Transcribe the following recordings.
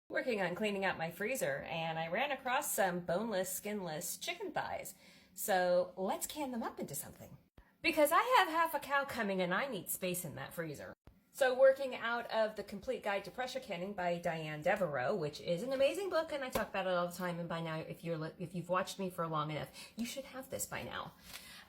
Working on cleaning out my freezer, and I ran across some boneless, skinless chicken thighs. So let's can them up into something. Because I have half a cow coming and I need space in that freezer. So working out of The Complete Guide to Pressure Canning by Diane Devereaux, which is an amazing book, and I talk about it all the time, and by now, if you've watched me for long enough, you should have this by now.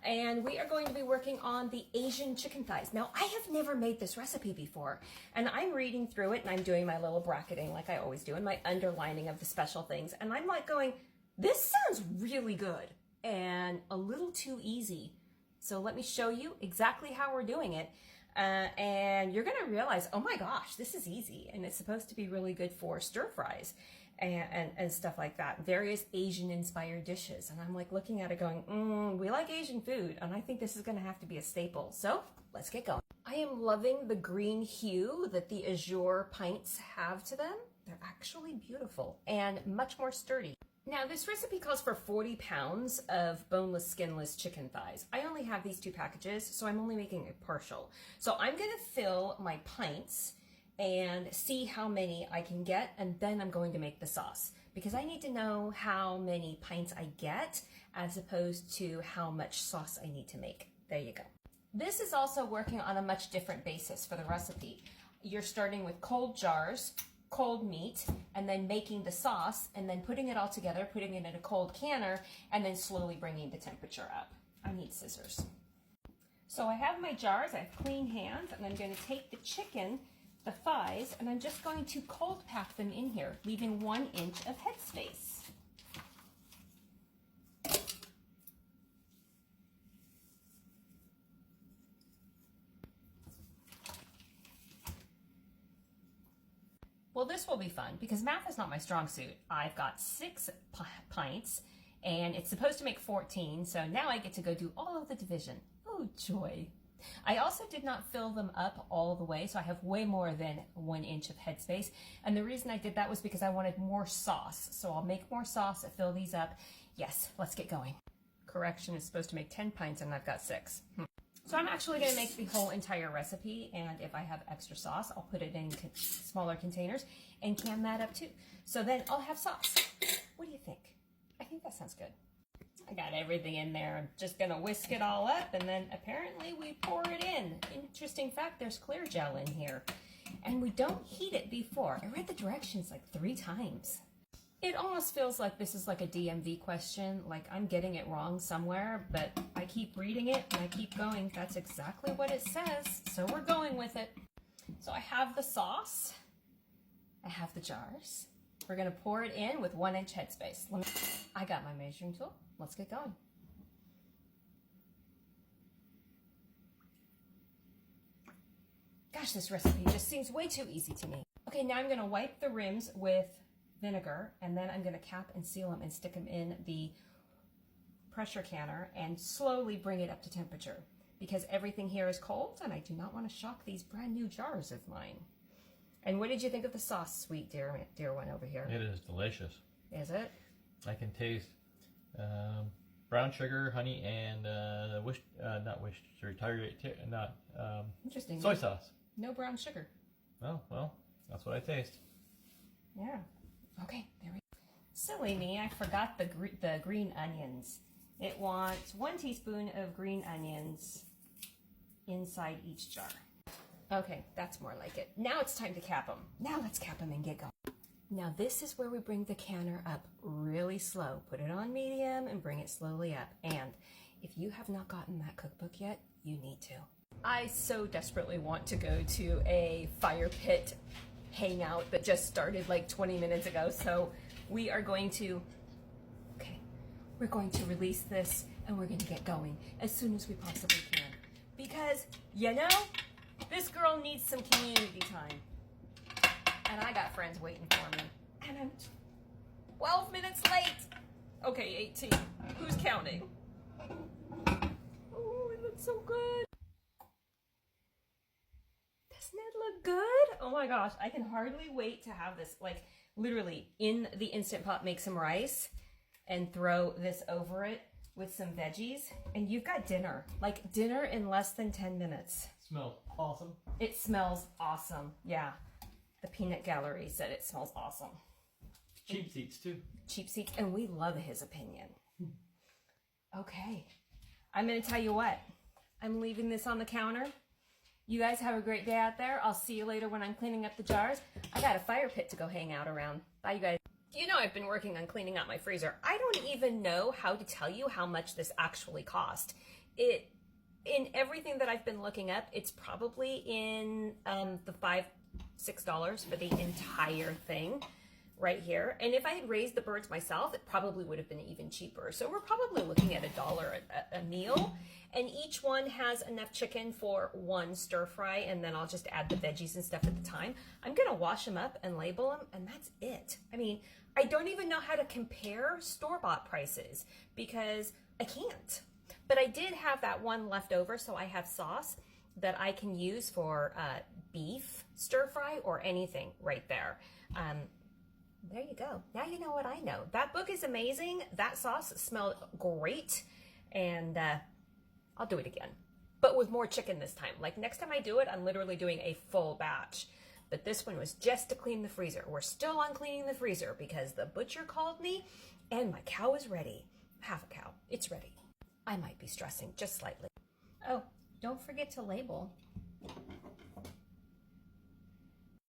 And we are going to be working on the Asian chicken thighs. Now, I have never made this recipe before, and I'm reading through it, and I'm doing my little bracketing like I always do, and my underlining of the special things, and I'm like going, this sounds really good, and a little too easy. So let me show you exactly how we're doing it, and you're gonna realize, oh my gosh, this is easy, and it's supposed to be really good for stir fries and stuff like that. Various Asian inspired dishes. And I'm like looking at it going, we like Asian food, and I think this is gonna have to be a staple. So let's get going. I am loving the green hue that the Azure pints have to them. They're actually beautiful and much more sturdy. Now, this recipe calls for 40 pounds of boneless, skinless chicken thighs. I only have these 2 packages, so I'm only making a partial. So I'm gonna fill my pints and see how many I can get, and then I'm going to make the sauce, because I need to know how many pints I get as opposed to how much sauce I need to make. There you go. This is also working on a much different basis for the recipe. You're starting with cold jars, cold meat, and then making the sauce, and then putting it all together, putting it in a cold canner, and then slowly bringing the temperature up. I need scissors. So I have my jars, I have clean hands, and I'm going to take the chicken, the thighs, and I'm just going to cold pack them in here, leaving 1 inch of headspace. Well, this will be fun because math is not my strong suit. I've got 6 pints and it's supposed to make 14, so now I get to go do all of the division. Oh, joy. I also did not fill them up all the way, so I have way more than 1 inch of headspace. And the reason I did that was because I wanted more sauce. So I'll make more sauce and fill these up. Yes, let's get going. Correction, is supposed to make 10 pints and I've got 6. So I'm actually going to make the whole entire recipe, and if I have extra sauce, I'll put it in smaller containers and can that up too. So then I'll have sauce. What do you think? I think that sounds good. I got everything in there. I'm just gonna whisk it all up, and then apparently we pour it in. Interesting fact, there's clear gel in here. And we don't heat it before. I read the directions like 3 times. It almost feels like this is like a DMV question, like I'm getting it wrong somewhere, but I keep reading it and I keep going. That's exactly what it says, so we're going with it. So I have the sauce. I have the jars. We're gonna pour it in with 1 inch headspace. I got my measuring tool. Let's get going. Gosh, this recipe just seems way too easy to me. Okay, now I'm gonna wipe the rims with vinegar, and then I'm gonna cap and seal them and stick them in the pressure canner and slowly bring it up to temperature, because everything here is cold and I do not want to shock these brand new jars of mine. And what did you think of the sauce, sweet dear one over here? It is delicious. Is it? I can taste brown sugar, honey, and Interesting. soy sauce. No brown sugar. Oh, well, that's what I taste. Yeah. Okay, there we go. Silly me, I forgot the green onions. It wants 1 teaspoon of green onions inside each jar. Okay, that's more like it. Now it's time to cap them. Now let's cap them and get going. Now this is where we bring the canner up really slow. Put it on medium and bring it slowly up. And if you have not gotten that cookbook yet, you need to. I so desperately want to go to a fire pit hangout that just started like 20 minutes ago. So we are going to, we're going to release this and we're going to get going as soon as we possibly can. Because, you know, this girl needs some community time. And I got friends waiting for me. And I'm 12 minutes late. Okay, 18. Who's counting? Oh, it looks so good. Doesn't it look good? Oh my gosh, I can hardly wait to have this, like, literally in the Instant Pot, make some rice and throw this over it with some veggies, and you've got dinner. Like, dinner in less than 10 minutes. Smells awesome. It smells awesome, yeah. The Peanut Gallery said it smells awesome. Cheap seats too. Cheap seats, and we love his opinion. Okay, I'm gonna tell you what. I'm leaving this on the counter. You guys have a great day out there. I'll see you later when I'm cleaning up the jars. I got a fire pit to go hang out around. Bye, you guys. You know I've been working on cleaning out my freezer. I don't even know how to tell you how much this actually cost. In everything that I've been looking up, it's probably in the $5-6 for the entire thing right here. And if I had raised the birds myself, it probably would have been even cheaper. So we're probably looking at $1 a meal. And each one has enough chicken for one stir fry, and then I'll just add the veggies and stuff at the time. I'm gonna wash them up and label them, and that's it. I mean, I don't even know how to compare store-bought prices because I can't. But I did have that one left over, so I have sauce that I can use for beef stir fry or anything right there. There you go. Now you know what I know. That book is amazing. That sauce smelled great, and I'll do it again, but with more chicken this time. Like next time I do it, I'm literally doing a full batch. But this one was just to clean the freezer. We're still on cleaning the freezer because the butcher called me and my cow is ready. Half a cow, it's ready. I might be stressing just slightly. Oh, don't forget to label.